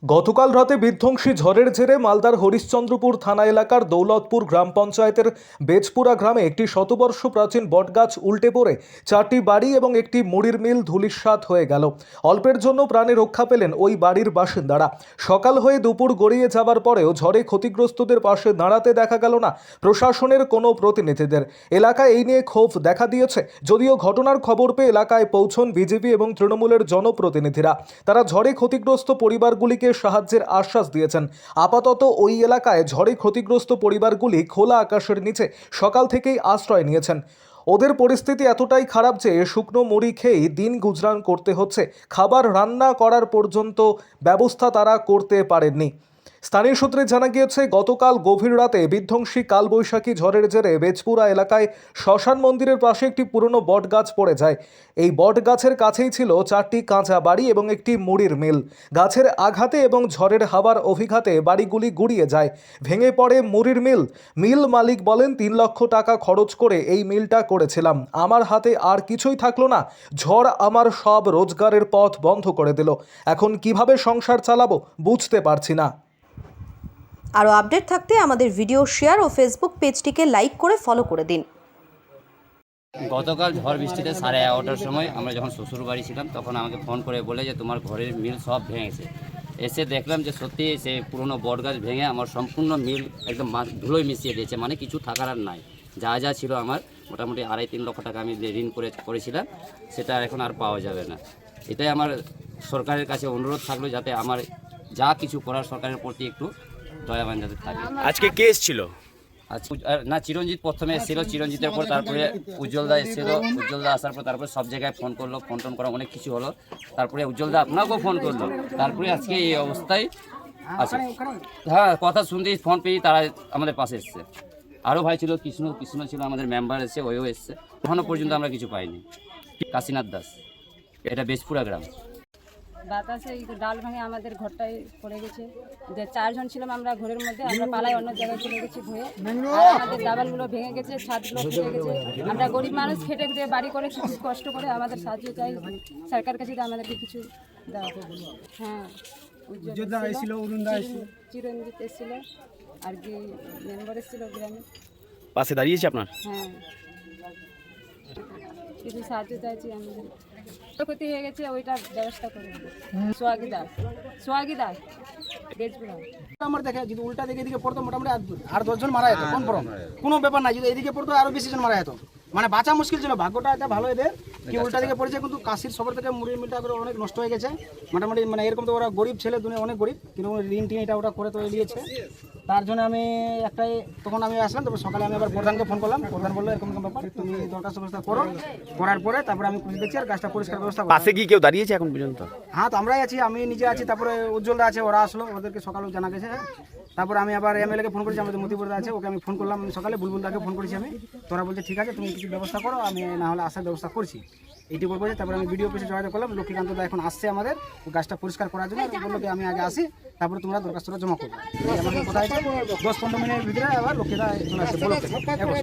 গতকাল রাতে বিধ্বংসী ঝড়ের জেরে মালদার হরিশ্চন্দ্রপুর থানা এলাকার দৌলতপুর গ্রাম পঞ্চায়েতের বেজপুরা গ্রামে একটি শতবর্ষ প্রাচীন বটগাছ উল্টে পড়ে 4টি বাড়ি এবং একটি মুড়ির মিল ধূলিসাৎ হয়ে গেল। অল্পের জন্য প্রাণে রক্ষা পেলেন ওই বাড়ির বাসিন্দারা। সকাল হয়ে দুপুর গড়িয়ে যাবার পরেও ঝড়ে ক্ষতিগ্রস্তদের পাশে দাঁড়াতে দেখা গেল না প্রশাসনের কোনো প্রতিনিধিদের। এলাকায় এই নিয়ে ক্ষোভ দেখা দিয়েছে। যদিও ঘটনার খবর পেয়ে এলাকায় পৌঁছন বিজেপি এবং তৃণমূলের জনপ্রতিনিধিরা। তারা ঝড়ে ক্ষতিগ্রস্ত পরিবারগুলিকে সাহায্যের আশ্বাস দিয়েছেন। আপাতত ওই এলাকায় ঝড়ে ক্ষতিগ্রস্ত পরিবারগুলি খোলা আকাশের নিচে সকাল থেকেই আশ্রয় নিয়েছেন। ওদের পরিস্থিতি এতটাই খারাপ যে শুকনো মুড়ি খেয়েই দিন গুজরান করতে হচ্ছে। খাবার রান্না করার পর্যন্ত ব্যবস্থা তারা করতে পারেননি। স্থানীয় সূত্রে জানা গিয়েছে, গতকাল গভীর রাতে বিধ্বংসী কালবৈশাখী ঝড়ের জেরে বেজপুরা এলাকায় শ্মশান মন্দিরের পাশে একটি পুরনো বট গাছ পড়ে যায়। এই বট গাছের কাছেই ছিল 4টি কাঁচা বাড়ি এবং একটি মুড়ির মিল। গাছের আঘাতে এবং ঝড়ের হাওয়ার অভিঘাতে বাড়িগুলি গুড়িয়ে যায়, ভেঙে পড়ে মুড়ির মিল। মিল মালিক বলেন, 3 লক্ষ টাকা খরচ করে এই মিলটা করেছিলাম, আমার হাতে আর কিছুই থাকলো না। ঝড় আমার সব রোজগারের পথ বন্ধ করে দিল। এখন কিভাবে সংসার চালাবো বুঝতে পারছি না। আরও আপডেট থাকতে আমাদের ভিডিও শেয়ার ও ফেসবুক পেজটিকে লাইক করে ফলো করে দিন। গতকাল ঝড় বৃষ্টিতে 11:30টার সময় আমরা যখন শ্বশুর বাড়ি ছিলাম তখন আমাকে ফোন করে বলে যে তোমার ঘরের মিল সব ভেঙেছে। এসে দেখলাম যে সত্যি সে পুরনো বট গাছ ভেঙে আমার সম্পূর্ণ মিল একদম ধুলোয় মিশিয়ে দিয়েছে, মানে কিছু থাকার আর নাই। যা যা ছিল আমার মোটামুটি 2.5-3 লক্ষ টাকা আমি ঋণ করেছিলাম, সেটা এখন আর পাওয়া যাবে না। এটাই আমার সরকারের কাছে অনুরোধ থাকলো, যাতে আমার যা কিছু করার সরকারের প্রতি একটু দয়াবান যাতে থাকে। আজকে কে এসেছিল? না, চিরঞ্জিত প্রথমে এসেছিল, চিরঞ্জিতের পর তারপরে উজ্জ্বলদা এসেছিল। উজ্জ্বলদা আসার পর তারপরে সব জায়গায় ফোন করলো, ফোন টোন করা অনেক কিছু হলো। তারপরে উজ্জ্বলদা আপনাকেও ফোন করলো, তারপরে আজকে এই অবস্থায় আছে। হ্যাঁ, কথা শুনতেই ফোন পেয়ে তারা আমাদের পাশে এসছে। আরও ভাই ছিল, কৃষ্ণ ছিল, আমাদের মেম্বার এসছে, ওইও এসছে। এখনও পর্যন্ত আমরা কিছু পাইনি। কাশীনাথ দাস, এটা বেজপুরা গ্রাম। বাতাসে ডাল ভেঙে আমাদের ঘরটায় পড়ে গেছে। যে 4 জন ছিলাম আমরা ঘরের মধ্যে, আমরা পালায় অন্য জায়গায় চলে গেছি ভয়ে। আর আমাদের দাবালগুলো ভেঙে গেছে, ছাদগুলো ফেটে গেছে। আমরা গরিব মানুষ, খেটে খুঁটে বাড়ি করে খুব কষ্ট করে, আমাদের সাহায্য চাই সরকার কাছে, আমাদেরকে কিছু দেওয়া। হ্যাঁ, চিরঞ্জিত এসেছিল, আর কি মেম্বার এসেছিল গ্রামে, পাশে দাঁড়িয়েছে আপনার? হ্যাঁ, কিছু সাহায্য চাইছি আমাদের। ক্ষতি হয়ে গেছে, ওইটার ব্যবস্থা করে দেবো। সোহাগী দাস বেজপুরা। আমার দেখে যদি উল্টা দিকে এদিকে পড়তো মোটামুটি আর 10 জন মারা যেত, কনফার্ম কোনো ব্যাপার নাই। যদি এদিকে পড়তো আরো বেশি জন মারা যেত, মানে বাঁচা মুশকিল ছিল। ভাগ্যটা এটা ভালো এদের কি উল্টা দিকে পড়েছে, কিন্তু কাশির সবার থেকে মুড়ির মিলটা করে অনেক নষ্ট হয়ে গেছে মোটামুটি। মানে এরকম তো ওরা গরিব ছেলে, দুনিয়া অনেক গরিব, কিন্তু ঋণ টিন এটা ওটা করে তো নিয়েছে। তার জন্য আমি একটাই, তখন আমি আসলাম, তারপর সকালে আমি আবার প্রধানকে ফোন করলাম। প্রধান বললো এরকম ব্যাপার, তুমি দরখাস্ত ব্যবস্থা করো। করার পরে তারপরে আমি খুঁজে দেখছি আর গাছটা পরিষ্কার ব্যবস্থা করো। পাশে কি কেউ দাঁড়িয়েছে এখন পর্যন্ত? হ্যাঁ, তো আমরাই আছি, আমি নিজে আছি, তারপরে উজ্জ্বলদা আছে, ওরা আসলো, ওদেরকে সকালেও জানা গেছে। তারপর আমি আবার এমএলএকে ফোন করেছি, আমাদের মতিপুরদা আছে, ওকে আমি ফোন করলাম সকালে, বুলবুলদাকে ফোন করেছি আমি। তোরা বলছে ঠিক আছে, তুমি কিছু ব্যবস্থা করো, আমি না হলে আসার ব্যবস্থা করছি, এইটুকু বলছে। তারপরে আমি ভিডিও অফিসে যোগাযোগ করলাম, লক্ষ্মীকান্তদা এখন আসছে আমাদের গাছটা পরিষ্কার করার জন্য। বললো কি আমি আগে আসি, তারপরে তোমরা দরখাস্তটা জমা করবে। আমাদের কথা আছে 10-15 মিনিটের ভিতরে আবার লক্ষ্মীদা চলে আসছে। বলো,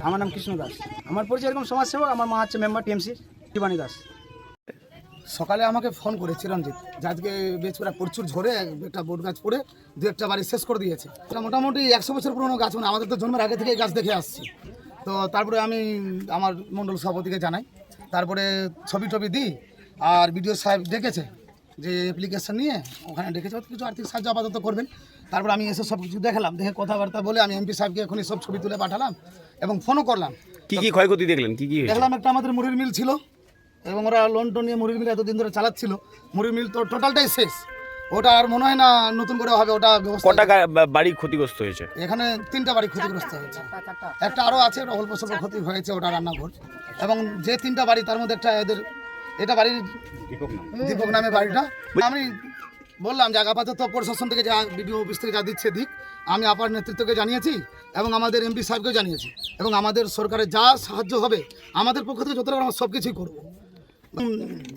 আমার নাম কৃষ্ণ দাস, আমার পরিচয় এরকম সমাজসেবক। আমার মা হচ্ছে মেম্বার টিএমসি শিবানী দাস। সকালে আমাকে ফোন করে চিরঞ্জিত, আজকে বেজপুরা প্রচুর ঝড়ে একটা বট গাছ পড়ে 2-1টা বাড়ি শেষ করে দিয়েছে। এটা মোটামুটি 100 বছর পুরনো গাছ, মানে আমাদের তো জন্মের আগে থেকে গাছ দেখে আসছি। তো তারপরে আমি আমার মণ্ডল সভাপতিকে জানাই, তারপরে ছবি টবি দিই। আর বিডিও সাহেব ডেকেছে, যে অ্যাপ্লিকেশন নিয়ে ওখানে ডেকেছে, কিছু আর্থিক সাহায্য আপাতত করবেন। তারপরে আমি এসে সব কিছু দেখালাম, দেখে কথাবার্তা বলে আমি এমপি সাহেবকে এখনই সব ছবি তুলে পাঠালাম এবং ফোনও করলাম। কি কি ক্ষয়ক্ষতি দেখলেন? কি কি দেখলাম একটা আমাদের মুড়ির মিল ছিল, এবং ওরা লোন টোন নিয়ে মুড়ির মিল এতদিন ধরে চালাচ্ছিল। মুড়ির মিল তো টোটালটাই শেষ, ওটা আর মনে হয় না নতুন করে হবে। ওটা কটা বাড়ি ক্ষতিগ্রস্ত হয়েছে? এখানে 3টা বাড়ি ক্ষতিগ্রস্ত হয়েছে, একটা আরও আছে, ওটা অল্প স্বল্প ক্ষতি হয়েছে, ওটা রান্নাঘর। এবং যে 3টা বাড়ি তার মধ্যে একটা এদের, এটা বাড়ির দীপক নামে বাড়িটা। আমি বললাম যে আপাতত প্রশাসন থেকে যা বিডিও অফিস থেকে যা দিচ্ছে দিক, আমি আপার নেতৃত্বকে জানিয়েছি এবং আমাদের এমপি সাহেবকেও জানিয়েছি, এবং আমাদের সরকারের যা সাহায্য হবে আমাদের পক্ষ থেকে যতটা আমরা সব কিছুই করবো।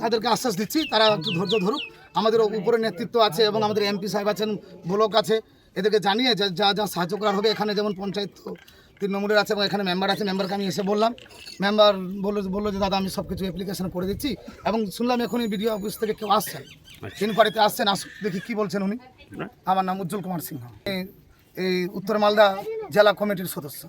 তাদেরকে আশ্বাস দিচ্ছি, তারা একটু ধৈর্য ধরুক। আমাদের উপরে নেতৃত্ব আছে এবং আমাদের এমপি সাহেব আছেন, ব্লক আছে, এদেরকে জানিয়ে যা যা সাহায্য করার হবে। এখানে যেমন পঞ্চায়েত তৃণমূলের আছে এবং এখানে মেম্বার আছে। মেম্বারকে আমি এসে বললাম, মেম্বার বললো যে দাদা আমি সব কিছু অ্যাপ্লিকেশনে করে দিচ্ছি। এবং শুনলাম এখনই বিডিও অফিস থেকে কেউ আসছেন, ইনকোয়ারিতে আসছেন, আসুন দেখি কী বলছেন উনি। আমার নাম উজ্জ্বল কুমার সিংহ, এই উত্তর মালদা জেলা কমিটির সদস্য।